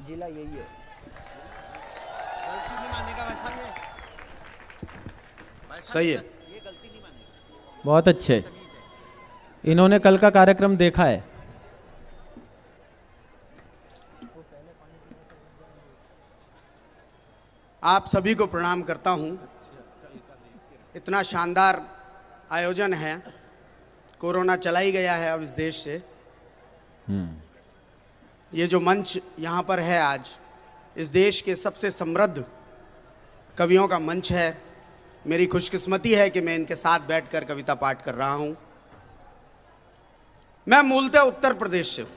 जिला यही है। गलती नहीं मानेगा भाई साहब, सही है। ये गलती नहीं मानेगा। बहुत अच्छे। इन्होंने कल का कार्यक्रम देखा है। आप सभी को प्रणाम करता हूं। इतना शानदार आयोजन है। कोरोना चला ही गया है अब इस देश से। ये जो मंच यहाँ पर है आज, इस देश के सबसे समृद्ध कवियों का मंच है। मेरी खुशकिस्मती है कि मैं इनके साथ बैठकर कविता पाठ कर रहा हूँ। मैं मूलतः उत्तर प्रदेश से हूँ।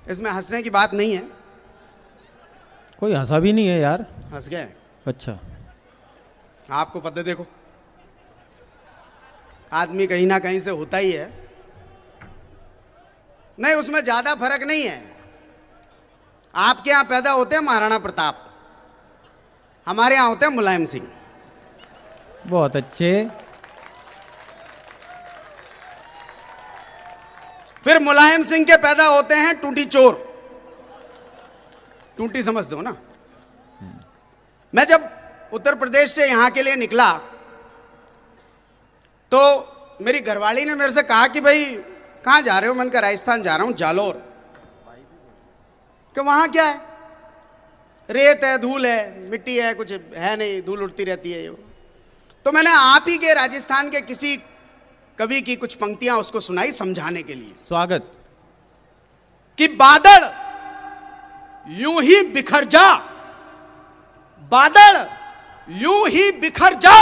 इसमें हंसने की बात नहीं है। कोई हंसा भी नहीं है यार। हंस गए? अच्छा, आपको पता, देखो आदमी कहीं ना कहीं से होता ही है। नहीं, उसमें ज्यादा फर्क नहीं है। आपके यहां पैदा होते हैं महाराणा प्रताप, हमारे यहां होते हैं मुलायम सिंह। बहुत अच्छे। फिर मुलायम सिंह के पैदा होते हैं टूटी चोर। टूटी समझते हो ना? मैं जब उत्तर प्रदेश से यहां के लिए निकला तो मेरी घरवाली ने मेरे से कहा कि भाई कहां जा रहे हो? मैंने कहा राजस्थान जा रहा हूं, जालोर। कि वहां क्या है? रेत है, धूल है, मिट्टी है, कुछ है नहीं, धूल उड़ती रहती है। तो मैंने आप ही के राजस्थान के किसी कवि की कुछ पंक्तियां उसको सुनाई समझाने के लिए। स्वागत। कि बादल यूं ही बिखर जा, बादल यूं ही बिखर जा,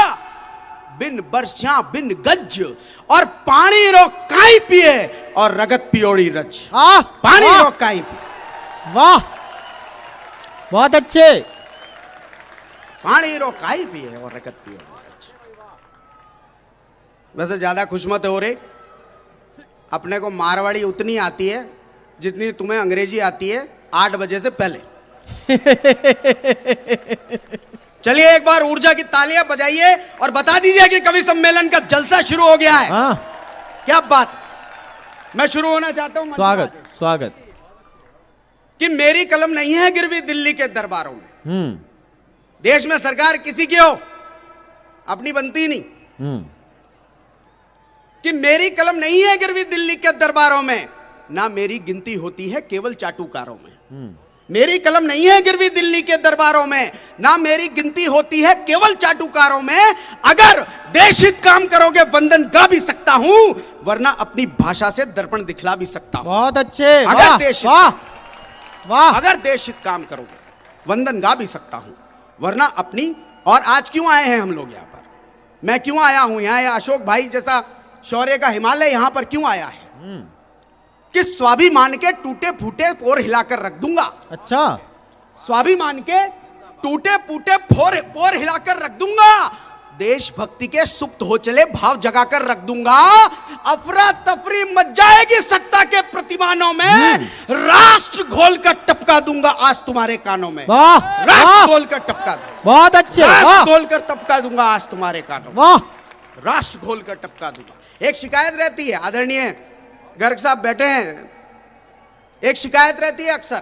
बिन बरछा बिन गज, और पानी रो काई पिए और रगत पियोड़ी रज। पानी रो काई पिए। वाह, बहुत अच्छे। पानी रो काई पिए और रगत पियोड़ी रज। वैसे ज्यादा खुश मत हो रहे। अपने को मारवाड़ी उतनी आती है जितनी तुम्हें अंग्रेजी आती है 8 बजे से पहले। चलिए एक बार ऊर्जा की तालियां बजाइए और बता दीजिए कि कवि सम्मेलन का जलसा शुरू हो गया है। क्या बात। मैं शुरू होना चाहता हूं। स्वागत, स्वागत। कि मेरी कलम नहीं है गिरवी दिल्ली के दरबारों में। देश में सरकार किसी की हो, अपनी बनती नहीं। कि मेरी कलम नहीं है गिरवी दिल्ली के दरबारों में, ना मेरी गिनती होती है केवल चाटुकारों में। मेरी कलम नहीं है गिरवी दिल्ली के दरबारों में, ना मेरी गिनती होती है केवल चाटुकारों में। अगर देशहित काम करोगे वंदन गा भी सकता हूं, वरना अपनी भाषा से दर्पण दिखला भी सकता हूं। बहुत अच्छे। अगर देश वाह, अगर देशहित काम करोगे वंदन गा भी सकता हूं, वरना अपनी। और आज क्यों आए हैं हम लोग यहां पर? मैं क्यों आया हूं यहां? अशोक भाई जैसा शौर्य का हिमालय यहां पर क्यों आया है? कि स्वाभिमान के टूटे फूटे पोर हिलाकर रख दूंगा। अच्छा, स्वाभिमान के टूटे फूटे पोर हिलाकर रख दूंगा। देशभक्ति के सुप्त हो चले भाव जगाकर रख दूंगा। अफरा तफरी मच जाएगी सत्ता के प्रतिमानों में, राष्ट्र घोल कर टपका दूंगा आज तुम्हारे कानों में। राष्ट्र घोल कर टपका दूंगा। बहुत अच्छे। राष्ट्र घोल कर टपका दूंगा आज तुम्हारे कानों में। वाह, राष्ट्र घोल कर टपका दूंगा। एक शिकायत रहती है, आदरणीय गर्ग साहब बैठे हैं, एक शिकायत रहती है अक्सर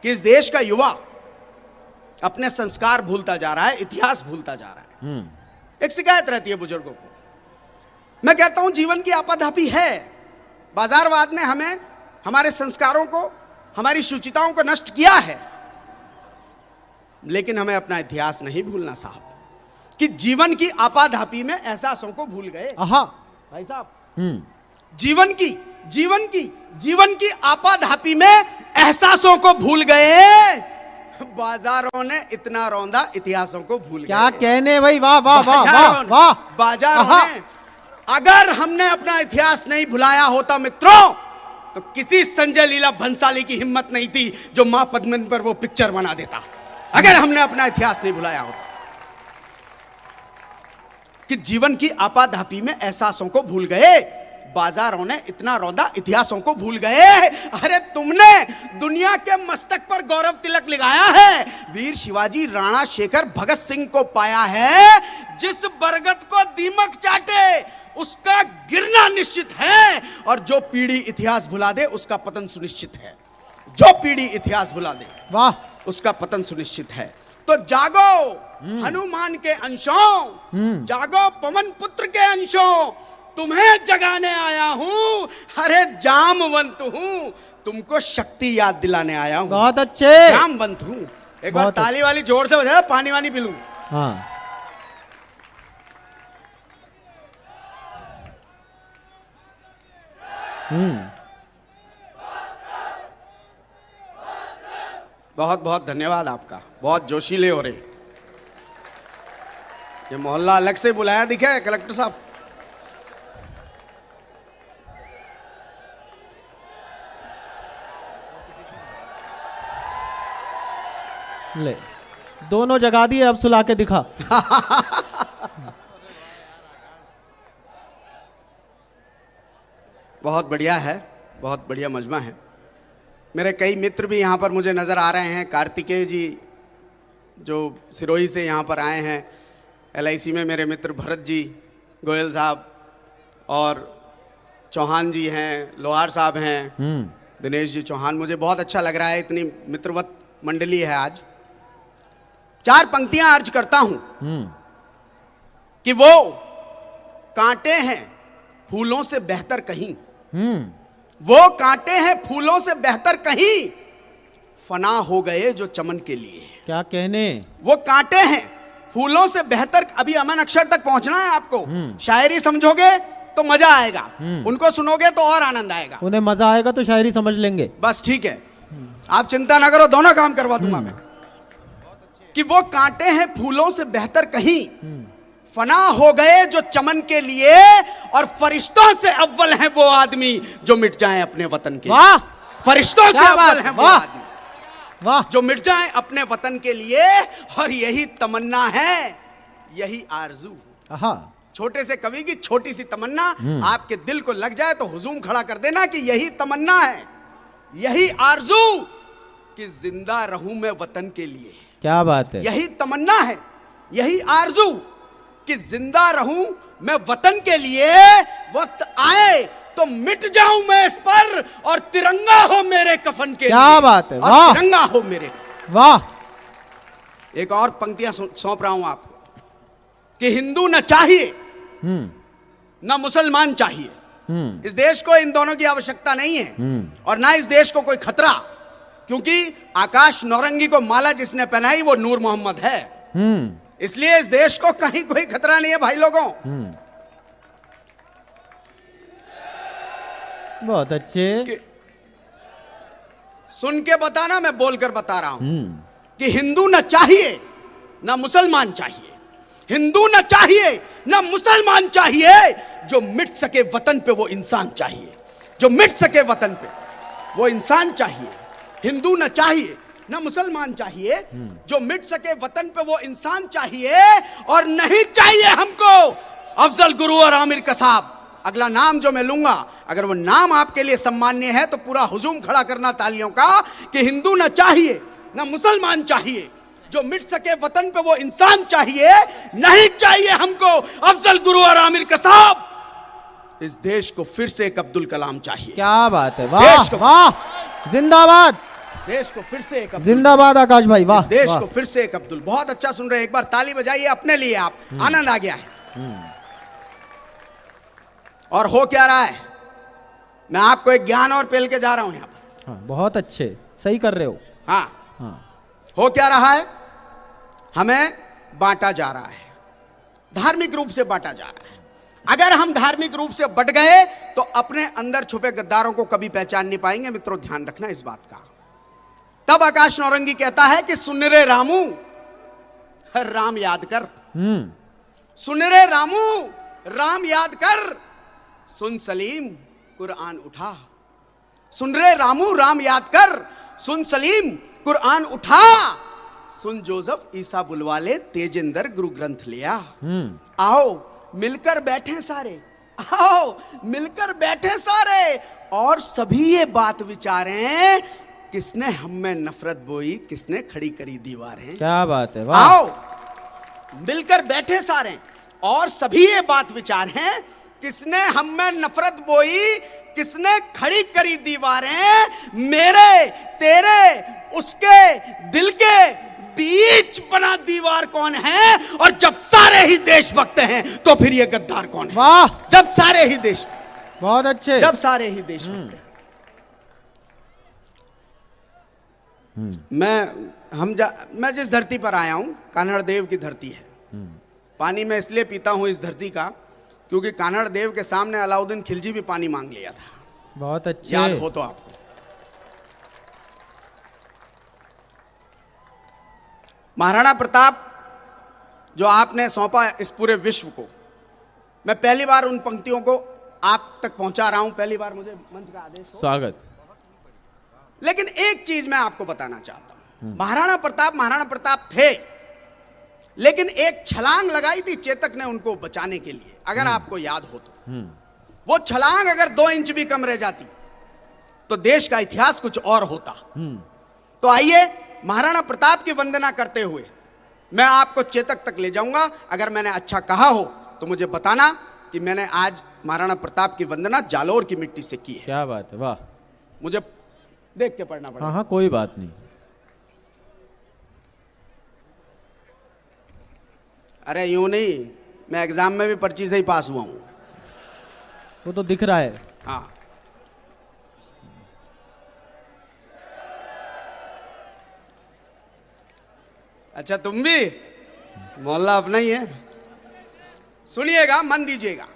कि इस देश का युवा अपने संस्कार भूलता जा रहा है, इतिहास भूलता जा रहा है। एक शिकायत रहती है बुजुर्गों को। मैं कहता हूं जीवन की आपाधापी है। बाजारवाद ने हमें, हमारे संस्कारों को, हमारी शुचिताओं को नष्ट किया है, लेकिन हमें अपना इतिहास नहीं भूलना साहब। कि जीवन की आपाधापी में एहसासों को भूल गए। भाई साहब, जीवन की आपाधापी में एहसासों को भूल गए। बाजारों ने इतना रौंदा, इतिहासों को भूल गए। क्या कहने भाई। वाह वाह वाह वाह वाह। बाजारों ने, अगर हमने अपना इतिहास नहीं भुलाया होता मित्रों, तो किसी संजय लीला भंसाली की हिम्मत नहीं थी जो मां पद्मिनी पर वो पिक्चर बना देता। अगर हमने अपना इतिहास नहीं भुलाया होता। कि जीवन की आपाधापी में एहसासों को भूल गए। बाजारों ने इतना रौंदा, इतिहासों को भूल गए। अरे तुमने दुनिया के मस्तक पर गौरव तिलक लगाया है, वीर शिवाजी, राणा शेखर, भगत सिंह को पाया है। जिस बरगद को दीमक चाटे उसका गिरना निश्चित है, और जो पीढ़ी इतिहास भुला दे उसका पतन सुनिश्चित है। जो पीढ़ी इतिहास भुला दे वाह, उसका पतन सुनिश्चित है। तो जागो हनुमान के अंशों, जागो पवन पुत्र के अंशों, तुम्हें जगाने आया हूं। अरे जामवंत हूं, तुमको शक्ति याद दिलाने आया हूं। बहुत अच्छे। जामवंत हूं। एक बार बहुत ताली वाली जोर से बजा, पानी वानी पी लूं। हाँ, बहुत बहुत धन्यवाद आपका, बहुत जोशीले हो रहे। ये मोहल्ला अलग से बुलाया दिखा है कलेक्टर साहब। ले दोनों जगा दिए, अब सुला के दिखा। बहुत बढ़िया है, बहुत बढ़िया मजमा है। मेरे कई मित्र भी यहाँ पर मुझे नज़र आ रहे हैं। कार्तिकेय जी जो सिरोही से यहाँ पर आए हैं, LIC में मेरे मित्र भरत जी गोयल साहब और चौहान जी हैं, लोहार साहब हैं, दिनेश जी चौहान। मुझे बहुत अच्छा लग रहा है, इतनी मित्रवत मंडली है आज। 4 पंक्तियां अर्ज करता हूं कि वो कांटे हैं फूलों से बेहतर कहीं, वो कांटे हैं फूलों से बेहतर कहीं, फना हो गए जो चमन के लिए। क्या कहने। वो कांटे हैं फूलों से बेहतर। अभी अमन अक्षर तक पहुंचना है आपको। शायरी समझोगे तो मजा आएगा, उनको सुनोगे तो और आनंद आएगा। उन्हें मजा आएगा तो शायरी समझ लेंगे। बस ठीक है, आप चिंता ना करो, दोनों काम करवा दूंगा मैं। कि वो कांटे हैं फूलों से बेहतर कहीं, फना हो गए जो चमन के लिए, और फरिश्तों से अव्वल है वो आदमी जो मिट जाए अपने वतन के। वाह, फरिश्तों से अव्वल है वो आदमी वाह, जो मिट जाए अपने वतन के लिए। और यही तमन्ना है, यही आरजू। छोटे से कवि की छोटी सी तमन्ना आपके दिल को लग जाए तो हुजूम खड़ा कर देना कि यही तमन्ना है, यही आरजू कि जिंदा रहूं मैं वतन के लिए। क्या बात है। यही तमन्ना है, यही आरजू कि जिंदा रहूं मैं वतन के लिए। वक्त आए तो मिट जाऊं मैं इस पर, और तिरंगा हो मेरे कफन के लिए। क्या बात है, और वाह, तिरंगा हो मेरे। वाह। एक और पंक्तियां सौंप रहा हूं आपको कि हिंदू न चाहिए न मुसलमान चाहिए। इस देश को इन दोनों की आवश्यकता नहीं है, और ना इस देश को कोई खतरा, क्योंकि आकाश नौरंगी को माला जिसने पहनाई वो नूर मोहम्मद है। इसलिए इस देश को कहीं कोई खतरा नहीं है भाई लोगों। बहुत अच्छे। सुन के बताना, मैं बोलकर बता रहा हूं कि हिंदू न चाहिए न मुसलमान चाहिए, हिंदू न चाहिए न मुसलमान चाहिए, जो मिट सके वतन पे वो इंसान चाहिए, जो मिट सके वतन पे वो इंसान चाहिए। हिंदू न चाहिए न मुसलमान चाहिए, जो मिट सके वतन पे वो इंसान चाहिए। और नहीं चाहिए हमको अफजल गुरु और आमिर कसाब। अगला नाम जो मैं लूंगा, अगर वो नाम आपके लिए सम्मान्य है तो पूरा हुजूम खड़ा करना तालियों का कि हिंदू न चाहिए न मुसलमान चाहिए, जो मिट सके वतन पे वो इंसान चाहिए। नहीं चाहिए हमको अफजल गुरु और आमिर कसाब। इस देश को फिर से एक अब्दुल कलाम चाहिए। क्या बात है, देश को, वाह, जिंदाबाद। देश को फिर से एक जिंदाबाद आकाश भाई, वाह। इस देश को फिर से एक अब्दुल। बहुत अच्छा सुन रहे हैं, एक बार ताली बजाइए अपने लिए, आप आनंद आ गया है। और हो क्या रहा है, मैं आपको एक ज्ञान और पेल के जा रहा हूं यहां पर। हाँ, बहुत अच्छे, सही कर रहे हो। हाँ, हो क्या रहा है, हमें बांटा जा रहा है, धार्मिक रूप से बांटा जा रहा है। अगर हम धार्मिक रूप से बट गए तो अपने अंदर छुपे गद्दारों को कभी पहचान नहीं पाएंगे। मित्रों, ध्यान रखना इस बात का। तब आकाश नौरंगी कहता है कि सुन रे रामू, राम याद कर। सुन रे रामू, राम याद कर। सुन सलीम, कुरान उठा। सुन रे रामू, राम याद कर। सुन सलीम, कुरान उठा। सुन जोसेफ, ईसा बुलवाले, तेजेंद्र गुरु ग्रंथ लिया। आओ मिलकर बैठे सारे, आओ मिलकर बैठे सारे, और सभी ये बात विचारें, किसने हम में नफरत बोई, किसने खड़ी करी दीवारें। क्या बात है, वाह। आओ मिलकर बैठे सारे, और सभी ये बात विचारें, किसने हम में नफरत बोई, किसने खड़ी करी दीवारें, मेरे तेरे उसके दिल के बीच बना दीवार कौन है? और जब सारे ही देशभक्त हैं तो फिर ये गद्दार कौन है? वाह, जब सारे ही देश, बहुत अच्छे। जब सारे ही देशभक्त हैं। मैं जिस धरती पर आया हूं, कान्हड़ देव की धरती है। पानी मैं इसलिए पीता हूं इस धरती का, क्योंकि कान्हड़ देव के सामने अलाउद्दीन खिलजी भी पानी मांग लिया था। बहुत अच्छे। याद हो तो आपको। महाराणा प्रताप जो आपने सौंपा इस पूरे विश्व को, मैं पहली बार उन पंक्तियों को आप तक पहुंचा रहा हूं, पहली बार मुझे मंच का आदेश हो। स्वागत। लेकिन एक चीज मैं आपको बताना चाहता हूं, महाराणा प्रताप थे, लेकिन एक छलांग लगाई थी चेतक ने उनको बचाने के लिए, अगर आपको याद हो तो। वो छलांग अगर 2 इंच भी कम रह जाती तो देश का इतिहास कुछ और होता। तो आइए महाराणा प्रताप की वंदना करते हुए मैं आपको चेतक तक ले जाऊंगा। अगर मैंने अच्छा कहा हो तो मुझे बताना कि मैंने आज महाराणा प्रताप की वंदना जालोर की मिट्टी से की है। क्या बात है, वाह। मुझे देख के पढ़ना पड़ेगा। हाँ हाँ, कोई बात नहीं। अरे यूं नहीं, मैं एग्जाम में भी पर्ची से ही पास हुआ हूं। वो तो दिख रहा है। हाँ, अच्छा तुम भी मोहल्ला अपना ही है। सुनिएगा, मन दीजिएगा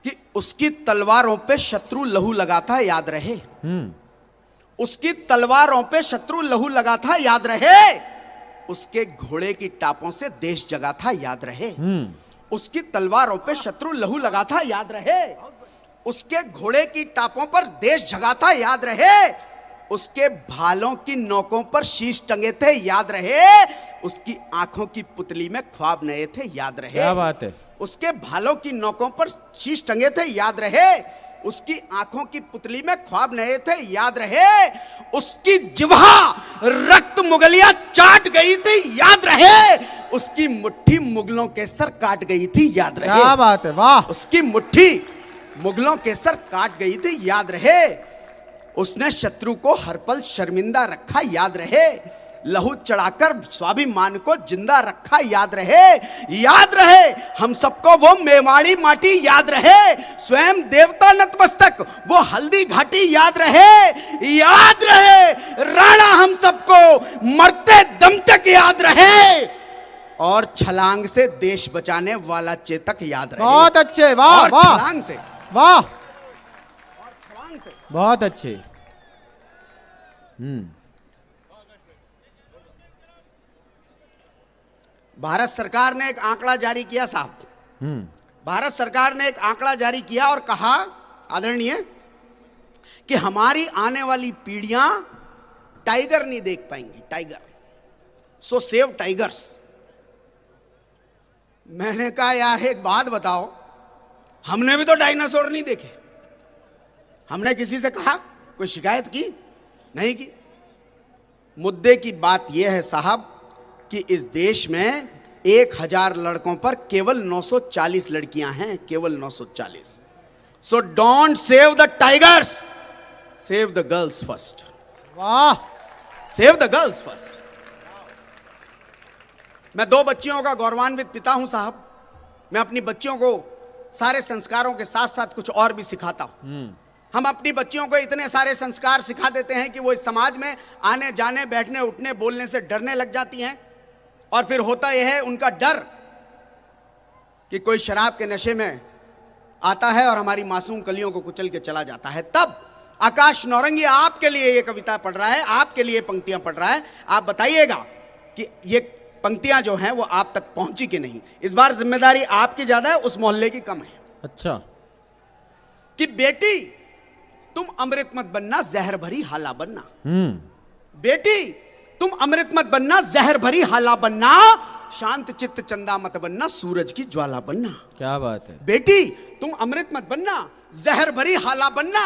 कि उसकी तलवारों पे शत्रु लहू लगा था, याद रहे। उसकी तलवारों पे शत्रु लहू लगा था, याद रहे। उसके घोड़े की टापों से देश जगा था, याद रहे। उसकी तलवारों पे शत्रु लहू लगा था, याद रहे। उसके घोड़े की टापों पर देश जगा था, याद रहे। उसके भालों की नोकों पर शीश टंगे थे, याद रहे। उसकी आंखों की पुतली में ख्वाब नए थे, याद रहे। क्या बात है। उसके भालों की नोकों पर शीश टंगे थे, याद रहे। उसकी आंखों की पुतली में ख्वाब नए थे, याद रहे। उसकी जिह्वा रक्त मुगलिया चाट गई थी, याद रहे। उसकी मुट्ठी मुगलों के सर काट गई थी, याद रहे। क्या बात है, वाह। उसकी मुट्ठी मुगलों के सर काट गई थी, याद रहे। उसने शत्रु को हर पल शर्मिंदा रखा, याद रहे। लहू चढ़ाकर स्वाभिमान को जिंदा रखा, याद रहे। याद रहे हम सबको वो मेवाड़ी माटी, याद रहे। स्वयं देवता नतमस्तक वो हल्दी घाटी, याद रहे। याद रहे राणा हम सबको मरते दम तक, याद रहे। और छलांग से देश बचाने वाला चेतक, याद रहे। बहुत अच्छे, वाह और वाह, छलांग से, वाह, छलांग से। बहुत अच्छे। भारत सरकार ने एक आंकड़ा जारी किया साहब। भारत सरकार ने एक आंकड़ा जारी किया और कहा, आदरणीय, कि हमारी आने वाली पीढ़ियां टाइगर नहीं देख पाएंगी, टाइगर। सो सेव टाइगर्स। मैंने कहा यार एक बात बताओ, हमने भी तो डायनासोर नहीं देखे। हमने किसी से कहा, कोई शिकायत की? नहीं की। मुद्दे की बात यह है साहब कि इस देश में 1000 लड़कों पर केवल 940 लड़कियां हैं, केवल 940। So don't save the tigers, save the girls first. वाह, सेव द गर्ल्स फर्स्ट। मैं 2 बच्चियों का गौरवान्वित पिता हूं साहब। मैं अपनी बच्चियों को सारे संस्कारों के साथ साथ कुछ और भी सिखाता हूं। हम अपनी बच्चियों को इतने सारे संस्कार सिखा देते हैं कि वो इस समाज में आने जाने, बैठने, उठने, बोलने से डरने लग जाती हैं। और फिर होता यह है उनका डर कि कोई शराब के नशे में आता है और हमारी मासूम कलियों को कुचल के चला जाता है। तब आकाश नौरंगी आपके लिए ये कविता पढ़ रहा है, आपके लिए पंक्तियां पढ़ रहा है। आप बताइएगा कि ये पंक्तियां जो हैं वो आप तक पहुंची कि नहीं। इस बार जिम्मेदारी आपकी ज्यादा है, उस मोहल्ले की कम है। अच्छा। कि बेटी तुम अमृत मत बनना, जहर भरी हाला बनना। बेटी तुम अमृत मत बनना, जहर भरी हाला बनना। शांत चित्त चंदा मत बनना, सूरज की ज्वाला बनना। क्या बात है। बेटी तुम अमृत मत बनना, जहर भरी हाला बनना।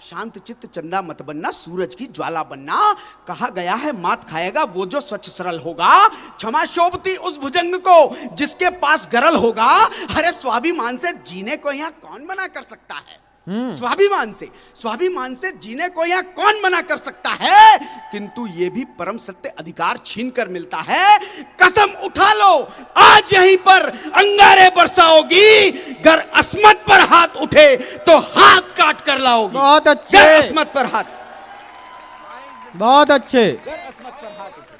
शांत चित्त चंदा मत बनना, सूरज की ज्वाला बनना। कहा गया है मात खाएगा वो जो स्वच्छ सरल होगा, क्षमा शोभती उस भुजंग को जिसके पास गरल होगा। अरे स्वाभिमान से जीने को यहाँ कौन मना कर सकता है? स्वाभिमान से जीने को यहाँ कौन मना कर सकता है? किंतु ये भी परम सत्य अधिकार छीन कर मिलता है। कसम उठा लो आज यहीं पर अंगारे बरसाओगी, गर अस्मत पर हाथ उठे तो हाथ काट कर लाओगी। बहुत अच्छे, गर अस्मत पर हाथ, बहुत अच्छे, गर अस्मत पर हाथ उठे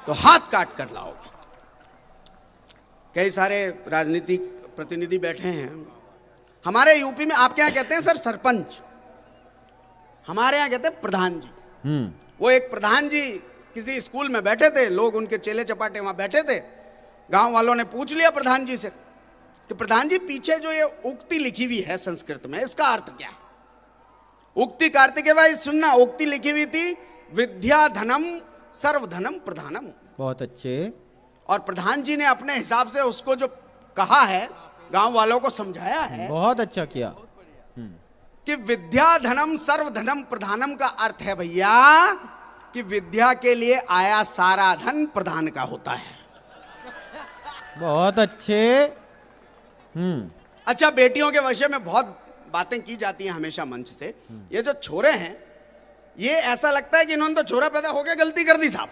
तो हाथ काट कर लाओगी। कई सारे राजनीतिक प्रतिनिधि बैठे हैं। हमारे यूपी में आपके यहाँ कहते हैं सर सरपंच, हमारे यहाँ कहते हैं प्रधान जी। वो एक प्रधान जी किसी स्कूल में बैठे थे, लोग उनके चेले चपाटे वहां बैठे थे। गांव वालों ने पूछ लिया प्रधान जी से कि प्रधान जी पीछे जो ये उक्ति लिखी हुई है संस्कृत में, इसका अर्थ क्या है? उक्ति कार्तिकेय भाई सुनना, उक्ति लिखी हुई थी विद्या धनम सर्वधनम प्रधानम। बहुत अच्छे। और प्रधान जी ने अपने हिसाब से उसको जो कहा है गांव वालों को समझाया है। बहुत अच्छा किया कि विद्या धनम सर्वधनम प्रधानम का अर्थ है भैया कि विद्या के लिए आया सारा धन प्रधान का होता है। बहुत अच्छे। अच्छा, बेटियों के विषय में बहुत बातें की जाती हैं हमेशा मंच से। ये जो छोरे हैं, ये ऐसा लगता है कि इन्होंने तो छोरा पैदा होकर गलती कर दी साहब।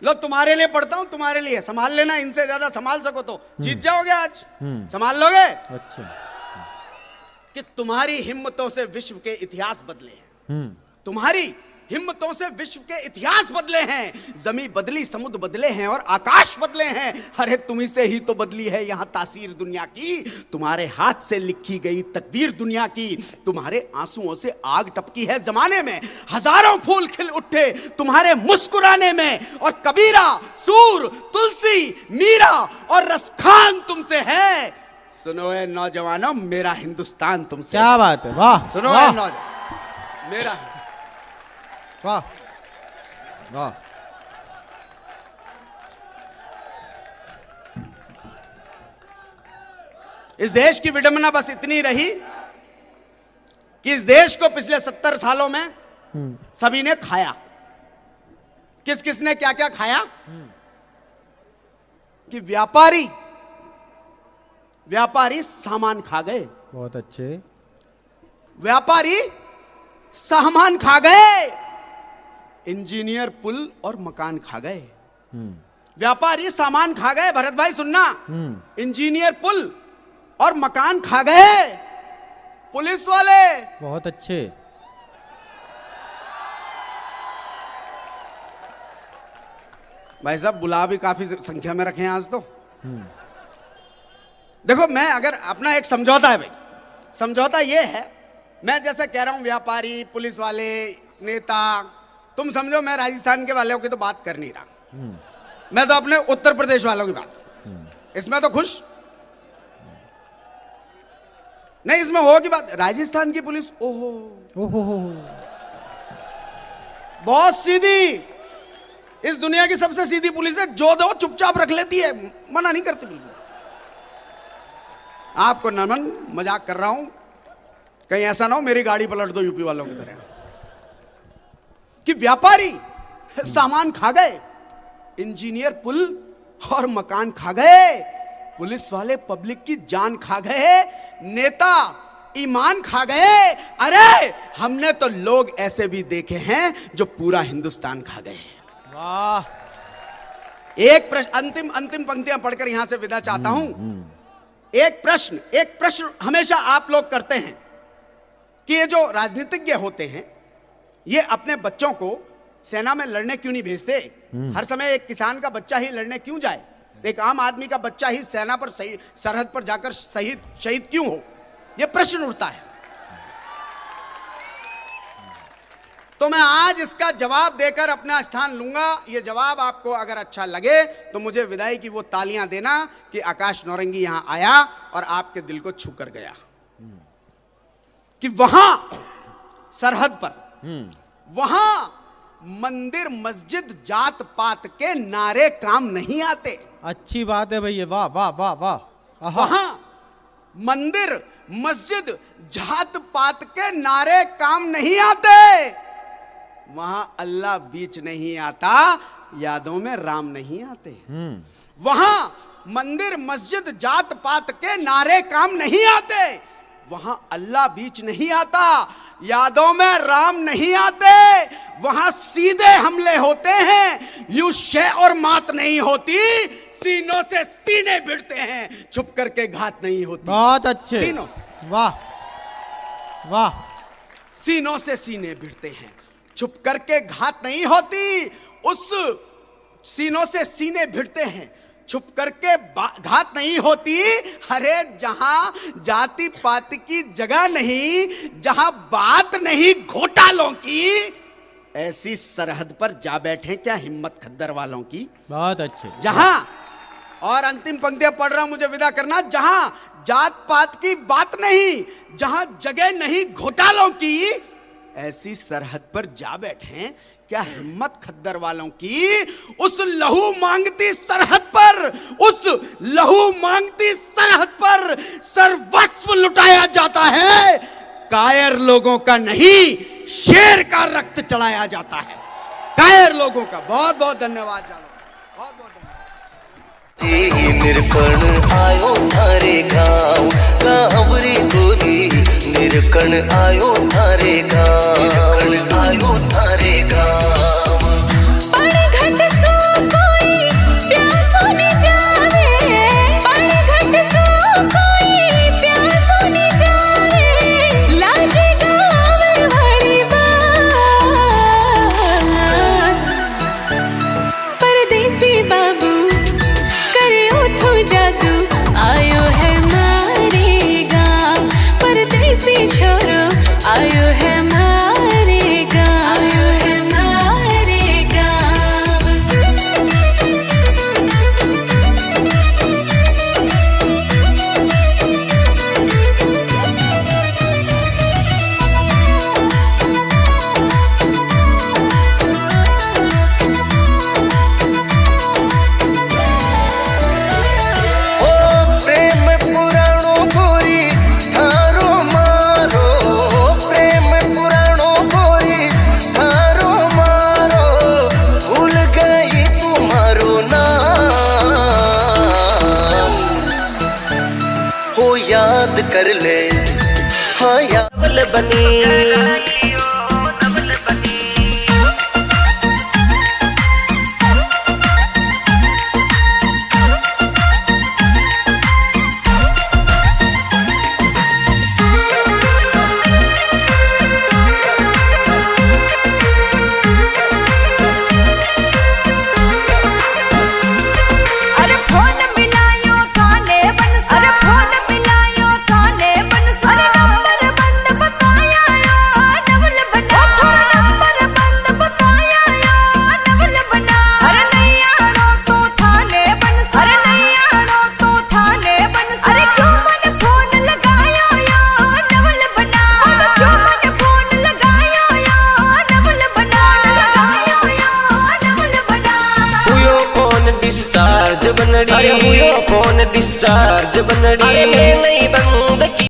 लो तुम्हारे लिए पढ़ता हूं, तुम्हारे लिए संभाल लेना, इनसे ज्यादा संभाल सको तो जीत जाओगे आज। संभाल लोगे? अच्छा। कि तुम्हारी हिम्मतों से विश्व के इतिहास बदले हैं, तुम्हारी हिम्मतों से विश्व के इतिहास बदले हैं। जमीन बदली, समुद्र बदले हैं और आकाश बदले हैं। अरे तुम्ही से ही तो बदली है यहां तासीर दुनिया की। तुम्हारे हाथ से लिखी गई तकदीर दुनिया की। तुम्हारे आंसुओं से आग टपकी है जमाने में, हजारों फूल खिल उठे तुम्हारे मुस्कुराने में। और कबीरा, सूर, तुलसी, मीरा और रसखान तुमसे है। सुनो ए नौजवानों, मेरा हिंदुस्तान तुमसे। क्या बात है, वाह। सुनो वाह, ए नौजवान, मेरा वाह, वाह। इस देश की विडंबना बस इतनी रही कि इस देश को पिछले 70 सालों में सभी ने खाया। किस किस ने क्या क्या खाया? कि व्यापारी सामान खा गए। बहुत अच्छे। व्यापारी सामान खा गए, इंजीनियर पुल और मकान खा गए। व्यापारी सामान खा गए, भरत भाई सुनना, इंजीनियर पुल और मकान खा गए। पुलिस वाले बहुत अच्छे। भाई साहब बुला भी काफी संख्या में रखे हैं आज तो। देखो, मैं अगर अपना एक समझौता है भाई, समझौता ये है, मैं जैसे कह रहा हूं व्यापारी, पुलिस वाले, नेता, तुम समझो मैं राजस्थान के वालों की तो बात कर नहीं रहा, मैं तो अपने उत्तर प्रदेश वालों की बात, इसमें तो खुश नहीं, इसमें होगी बात। राजस्थान की पुलिस ओहो ओहो, बहुत सीधी, इस दुनिया की सबसे सीधी पुलिस है। जो दो चुपचाप रख लेती है, मना नहीं करती बिल्कुल। आपको नमन, मजाक कर रहा हूं, कहीं ऐसा ना हो मेरी गाड़ी पलट दो यूपी वालों की तरह। कि व्यापारी सामान खा गए, इंजीनियर पुल और मकान खा गए, पुलिस वाले पब्लिक की जान खा गए, नेता ईमान खा गए। अरे हमने तो लोग ऐसे भी देखे हैं जो पूरा हिंदुस्तान खा गए। वाह। एक प्रश्न, अंतिम पंक्तियां पढ़कर यहां से विदा चाहता हूं। एक प्रश्न हमेशा आप लोग करते हैं कि ये जो राजनीतिज्ञ होते हैं, ये अपने बच्चों को सेना में लड़ने क्यों नहीं भेजते? हर समय एक किसान का बच्चा ही लड़ने क्यों जाए? एक आम आदमी का बच्चा ही सेना पर सरहद पर जाकर शहीद क्यों हो? यह प्रश्न उठता है। तो मैं आज इसका जवाब देकर अपना स्थान लूंगा। यह जवाब आपको अगर अच्छा लगे तो मुझे विदाई की वो तालियां देना कि आकाश नौरंगी यहां आया और आपके दिल को छू कर गया। कि वहां सरहद पर, वहां मंदिर मस्जिद जात पात के नारे काम नहीं आते। अच्छी बात है भैया, वाह वाह वाह वाह। वहां मंदिर मस्जिद जात पात के नारे काम नहीं आते, वहां अल्लाह बीच नहीं आता, यादों में राम नहीं आते। वहां मंदिर मस्जिद जात पात के नारे काम नहीं आते, वहां अल्लाह बीच नहीं आता, यादों में राम नहीं आते। वहां सीधे हमले होते हैं, यूं शे और मात नहीं होती, सीनों से सीने भिड़ते हैं, छुप करके घात नहीं होती। बहुत अच्छे, सीनों, वाह वाह, सीनों से सीने भिड़ते हैं, छुप करके घात नहीं होती। उस सीनों से सीने भिड़ते हैं, छुप करके घात नहीं होती। अरे जहां जाति पाति की जगह नहीं, जहां बात नहीं घोटालों की, ऐसी सरहद पर जा बैठे क्या हिम्मत खद्दर वालों की। बहुत अच्छे। जहां, और अंतिम पंक्तियां पढ़ रहा हूं, मुझे विदा करना, जहां जात पात की बात नहीं, जहां जगह नहीं घोटालों की, ऐसी सरहद पर जा बैठे क्या हिम्मत खद्दर वालों की। उस लहू मांगती सरहद पर, उस लहू मांगती सरहद पर सर्वस्व लुटाया जाता है, कायर लोगों का नहीं, शेर का रक्त चढ़ाया जाता है, कायर लोगों का। बहुत बहुत धन्यवाद जालो, बहुत बहुत धन्यवाद। निरकण आयो थारे गाँव कांवरी गोरी, निरकण आयो थारे गाँव, आयो थारे गाँव। आयो है मारे गाँव, आयो है मारे गाँव। ओ प्रेम पुराणो गोरी थारो मारो, प्रेम पुराणो गोरी थारो मारो, भूल गई तुम्हारो नाम, हो याद कर ले, हाँ याद बनी। अरे फोन मिलायो काने बन, अरे फोन मिलायो काने बन, अरे नंबर बंद बताया यो डबल बना, नंबर बंद बताया यो डबल बना। अरे नहीं आनो तो थाने बन, अरे नहीं आनो तो थाने बन, अरे क्यों मन फोन लगायो यो डबल बना, क्यों मन फोन लगायो यो डबल बना, लगायो यो डबल बना। हुयो फोन डिस्चार्ज बनड़ी, हुयो फोन डिस्चार्ज बनड़ी, नहीं बंद